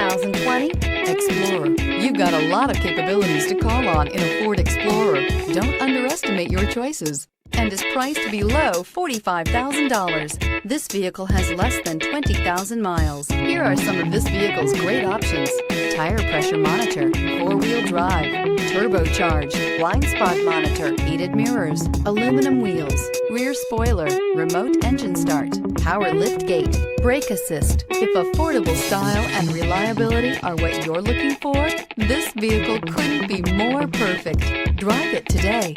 2020 Explorer. You've got a lot of capabilities to call on in a Ford Explorer. Don't underestimate your choices, and is priced below $45,000. This vehicle has less than 20,000 miles. Here are some of this vehicle's great options: tire pressure monitor, four-wheel drive, turbocharged, blind spot monitor, heated mirrors, aluminum wheels, rear spoiler, remote engine start, power lift gate, brake assist. If affordable style and reliability are what you're looking for, this vehicle couldn't be more perfect. Drive it today.